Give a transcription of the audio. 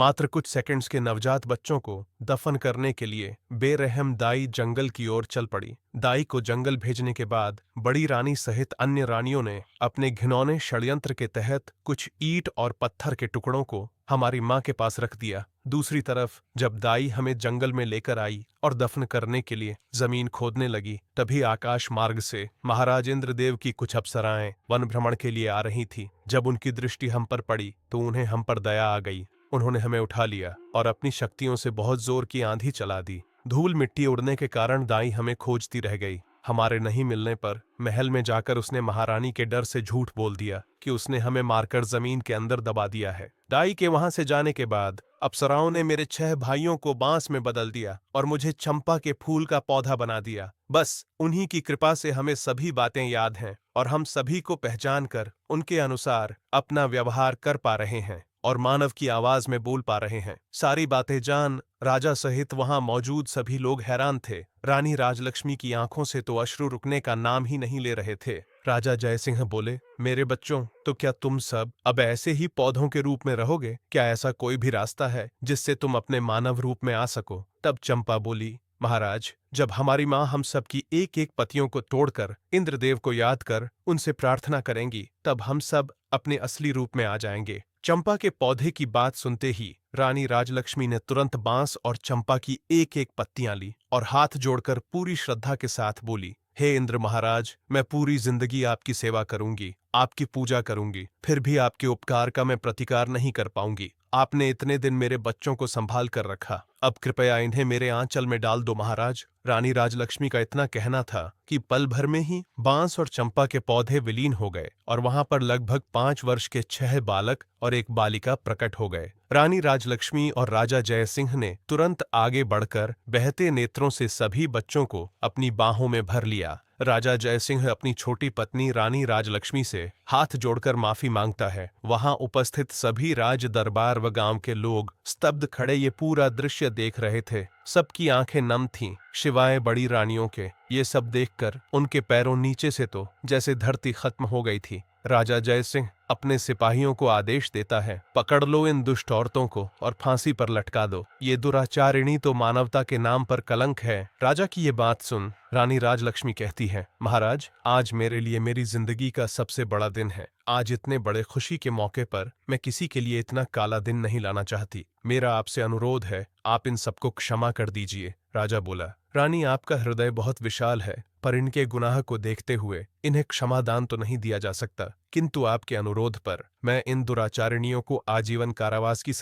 मात्र कुछ सेकंड्स के नवजात बच्चों को दफन करने के लिए बेरहम दाई जंगल की ओर चल पड़ी। दाई को जंगल भेजने के बाद बड़ी रानी सहित अन्य रानियों ने अपने घिनौने षड्यंत्र के तहत कुछ ईंट और पत्थर के टुकड़ों को हमारी माँ के पास रख दिया। दूसरी तरफ जब दाई हमें जंगल में लेकर आई और दफन करने के लिए जमीन खोदने लगी, तभी आकाश मार्ग से महाराज इंद्रदेव की कुछ अप्सराएं वन भ्रमण के लिए आ रही थी। जब उनकी दृष्टि हम पर पड़ी तो उन्हें हम पर दया आ गई। उन्होंने हमें उठा लिया और अपनी शक्तियों से बहुत जोर की आंधी चला दी। धूल मिट्टी उड़ने के कारण दाई हमें खोजती रह गई। हमारे नहीं मिलने पर महल में जाकर उसने महारानी के डर से झूठ बोल दिया कि उसने हमें मारकर जमीन के अंदर दबा दिया है। दाई के वहां से जाने के बाद अप्सराओं ने मेरे 6 भाइयों को बांस में बदल दिया और मुझे चंपा के फूल का पौधा बना दिया। बस उन्हीं की कृपा से हमें सभी बातें याद हैं और हम सभी को पहचान कर उनके अनुसार अपना व्यवहार कर पा रहे हैं और मानव की आवाज में बोल पा रहे हैं। सारी बातें जान राजा सहित वहां मौजूद सभी लोग हैरान थे। रानी राजलक्ष्मी की आंखों से तो अश्रु रुकने का नाम ही नहीं ले रहे थे। राजा जयसिंह बोले, मेरे बच्चों, तो क्या तुम सब अब ऐसे ही पौधों के रूप में रहोगे? क्या ऐसा कोई भी रास्ता है जिससे तुम अपने मानव रूप में आ सको? तब चंपा बोली, महाराज, जब हमारी माँ हम सब की एक एक पतियों को तोड़कर इंद्रदेव को याद कर उनसे प्रार्थना करेंगी, तब हम सब अपने असली रूप में आ जाएंगे। चंपा के पौधे की बात सुनते ही रानी राजलक्ष्मी ने तुरंत बांस और चंपा की एक एक पत्तियां ली और हाथ जोड़कर पूरी श्रद्धा के साथ बोली, हे इंद्र महाराज, मैं पूरी जिंदगी आपकी सेवा करूंगी, आपकी पूजा करूंगी, फिर भी आपके उपकार का मैं प्रतिकार नहीं कर पाऊंगी। आपने इतने दिन मेरे बच्चों को संभाल कर रखा, अब कृपया इन्हें मेरे आंचल में डाल दो महाराज। रानी राजलक्ष्मी का इतना कहना था कि पल भर में ही बांस और चंपा के पौधे विलीन हो गए और वहां पर लगभग 5 वर्ष के 6 बालक और एक बालिका प्रकट हो गए। रानी राजलक्ष्मी और राजा जयसिंह ने तुरंत आगे बढ़कर बहते नेत्रों से सभी बच्चों को अपनी बाहों में भर लिया। राजा जयसिंह अपनी छोटी पत्नी रानी राजलक्ष्मी से हाथ जोड़कर माफी मांगता है। वहां उपस्थित सभी राज दरबार व गांव के लोग स्तब्ध खड़े ये पूरा दृश्य देख रहे थे। सबकी आंखें नम थीं, शिवाय बड़ी रानियों के। ये सब देखकर उनके पैरों नीचे से तो जैसे धरती खत्म हो गई थी। राजा जयसिंह अपने सिपाहियों को आदेश देता है, पकड़ लो इन दुष्ट औरतों को और फांसी पर लटका दो। ये दुराचारिणी तो मानवता के नाम पर कलंक है। राजा की ये बात सुन रानी राजलक्ष्मी कहती है, महाराज, आज मेरे लिए मेरी जिंदगी का सबसे बड़ा दिन है। आज इतने बड़े खुशी के मौके पर मैं किसी के लिए इतना काला दिन नहीं लाना चाहती। मेरा आपसे अनुरोध है, आप इन सबको क्षमा कर दीजिए। राजा बोला, रानी, आपका हृदय बहुत विशाल है, पर इनके गुनाह को देखते हुए इन्हें क्षमादान तो नहीं दिया जा सकता, किंतु आपके अनुरोध पर मैं इन दुराचारिणियों को आजीवन कारावास की